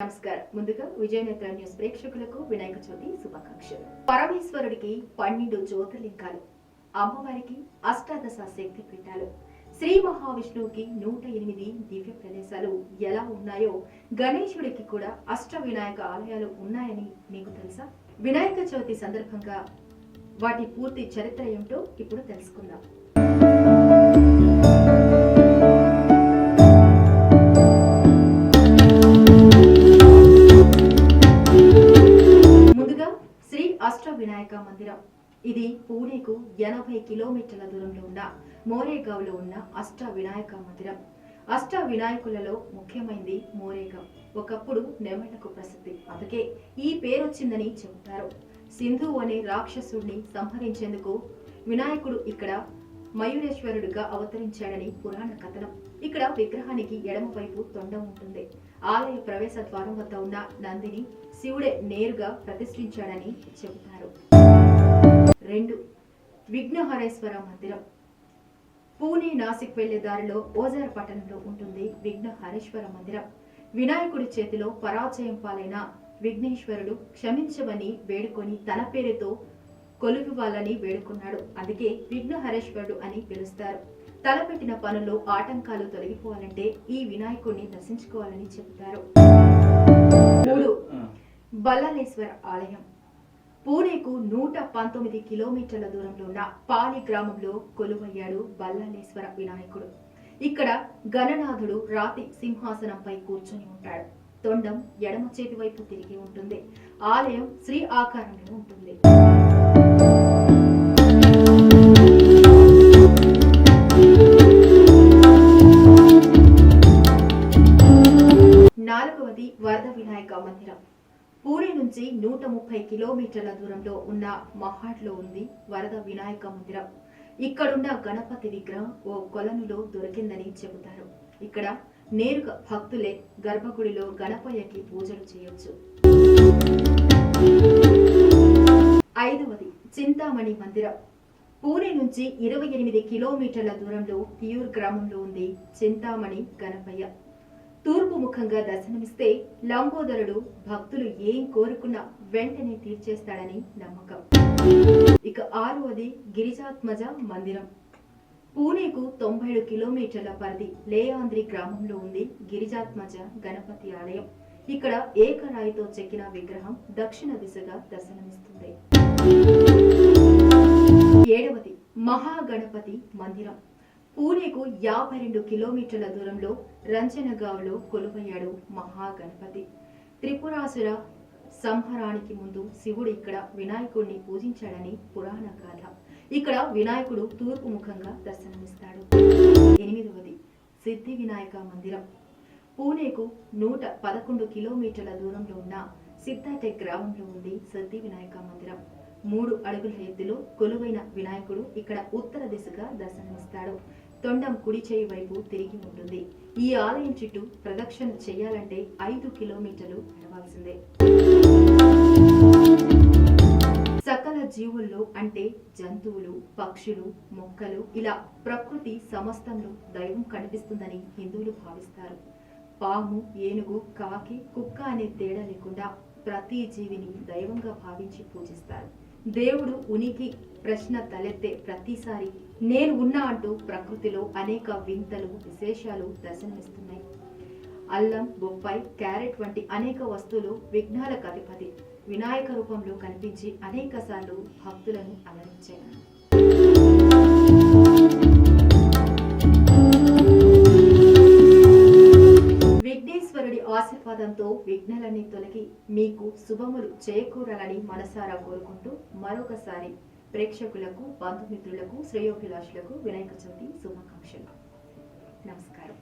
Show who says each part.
Speaker 1: నమస్కారం. ముందుగా విజయనేత్ర న్యూస్ ప్రేక్షకులకు వినాయక చవితి శుభాకాంక్షలు. పరమేశ్వరుడికి 12 జ్యోతిర్లింగాలు, అమ్మవారికి అష్టాదశ శక్తి పీఠాలు, శ్రీ మహావిష్ణువుకి 108 దివ్య ప్రదేశాలు ఎలా ఉన్నాయో గణేశుడికి కూడా అష్ట వినాయక ఆలయాలు ఉన్నాయని మీకు తెలుసా? వినాయక చవితి సందర్భంగా వాటి పూర్తి చరిత్ర ఏమిటో ఇప్పుడు తెలుసుకుందాం. వినాయక మందిరం ఇది పూణేకు 80 కిలోమీటర్ల దూరంలో ఉన్న మోరేగావ్లో ఉన్న అష్ట వినాయక మందిరం. అష్ట వినాయకులలో ముఖ్యమైనది మోరేగావ్. ఒకప్పుడు నెమళ్లకు ప్రసిద్ధి, అందుకే ఈ పేరు వచ్చిందని చెబుతారు. సింధు అనే రాక్షసుడిని సంహరించేందుకు వినాయకుడు ఇక్కడ మయూరేశ్వరుడిగా అవతరించాడని పురాణ కథనం. ఇక్కడ విగ్రహానికి ఎడమ వైపు తొండం ఉంటుంది. ఆలయ ప్రవేశ ద్వారం వద్ద ఉన్న నందిని శివుడే నేరుగా ప్రతిష్ఠించాడని చెబుతారు. 2. విఘ్నహరేశ్వర మందిరం. పూణే నాసిక్ వెళ్లే దారిలో ఓజార్ పట్టణంలో ఉంటుంది విఘ్నహరేశ్వర మందిరం. వినాయకుడి చేతిలో పరాజయం పాలైన విఘ్నేశ్వరుడు క్షమించమని వేడుకొని తన పేరుతో కొలువివ్వాలని వేడుకున్నాడు. అందుకే విఘ్నహరేశ్వరుడు అని పిలుస్తారు. తలపెట్టిన పనుల్లో ఆటంకాలు తొలగిపోవాలంటే ఈ వినాయకుడిని దర్శించుకోవాలని చెబుతారు. 3. బల్లాలేశ్వర ఆలయం. పూణేకు 119 కిలోమీటర్ల దూరంలో ఉన్న పాలి గ్రామంలో కొలువయ్యాడు బల్లాలేశ్వర వినాయకుడు. ఇక్కడ గణనాథుడు రాతి సింహాసనంపై కూర్చొని ఉంటాడు. తొండం ఎడమ చేతి వైపు తిరిగి ఉంటుంది. ఆలయం శ్రీ ఆకారంలో ఉంటుంది. 4. వరద వినాయక మందిరం. పూణే నుంచి 130 కిలోమీటర్ల దూరంలో ఉన్న మహాడ్లో ఉంది వరద వినాయక మందిరం. ఇక్కడున్న గణపతి విగ్రహం ఓ కొలనులో దొరికిందని చెబుతారు. ఇక్కడ నేరుగా భక్తులే గర్భగుడిలో గణపయ్యకి పూజలు చేయొచ్చు. 5. చింతామణి మందిరం. పూణే నుంచి 28 కిలోమీటర్ల దూరంలో తియూర్ గ్రామంలో ఉంది చింతామణి గణపయ్య. తూర్పు ముఖంగా దర్శనమిస్తే లంబోదరుడు భక్తులు ఏం కోరుకున్నా వెంటనే తీర్చేస్తాడని నమ్మకం. ఇక 6. గిరిజాత్మజ మందిరం. పూణేకు 97 కిలోమీటర్ల పరిధి లేయాంద్రి గ్రామంలో ఉంది గిరిజాత్మజ గణపతి ఆలయం. ఇక్కడ ఏకరాయితో చెక్కిన విగ్రహం దక్షిణ దిశగా దర్శనమిస్తుంది. 7. మహాగణపతి మందిరం. పూణేకు 52 కిలోమీటర్ల దూరంలో రంజనగావ్లో కొలువయ్యాడు మహాగణపతి. త్రిపురాసుర సంహారానికి ముందు శివుడు ఇక్కడ వినాయకుడిని పూజించాడని పురాణ గాథ. ఇక్కడ వినాయకుడు తూర్పు ముఖంగా దర్శనమిస్తాడు. 8. సిద్ధి వినాయక మందిరం. పూణేకు 111 కిలోమీటర్ల దూరంలో ఉన్న సిద్ధాటెక్ గ్రామంలో ఉంది సిద్ధి వినాయక మందిరం. 3 అడుగుల ఎత్తులో కొలువైన వినాయకుడు ఇక్కడ ఉత్తర దిశగా దర్శనమిస్తాడు. తొండం కుడి చేయి వైపు తిరిగి ఉంటుంది. ఈ ఆలయం చుట్టూ ప్రదక్షిణ చేయాలంటే 5 కిలోమీటర్లు నడవాల్సిందే. సకల జీవుల్లో అంటే జంతువులు, పక్షులు, మొక్కలు ఇలా ప్రకృతి సమస్తంలో దైవం కనిపిస్తుందని హిందువులు భావిస్తారు. పాము, ఏనుగు, కాకి, కుక్క అనే తేడా లేకుండా ప్రతి జీవిని దైవంగా భావించి పూజిస్తారు. దేవుడు ఉనికి ప్రశ్న తలెత్తే ప్రతిసారి నేను ఉన్నా అంటూ ప్రకృతిలో అనేక వింతలు, విశేషాలు దర్శనమిస్తున్నాయి. అల్లం, బొప్పాయి, క్యారెట్ వంటి అనేక వస్తువులు విఘ్నాలకు అధిపతి వినాయక రూపంలో కనిపించి అనేక సార్లు భక్తులను అలరించాయి. విఘ్నేశ్వరుడి ఆశీర్వాదంతో విఘ్నాలన్నీ తొలగి మీకు శుభములు చేకూరాలని మనసారా కోరుకుంటూ మరొకసారి ప్రేక్షకులకు, బంధుమిత్రులకు, శ్రేయోభిలాషులకు వినాయక చవితి శుభాకాంక్షలు. నమస్కారం.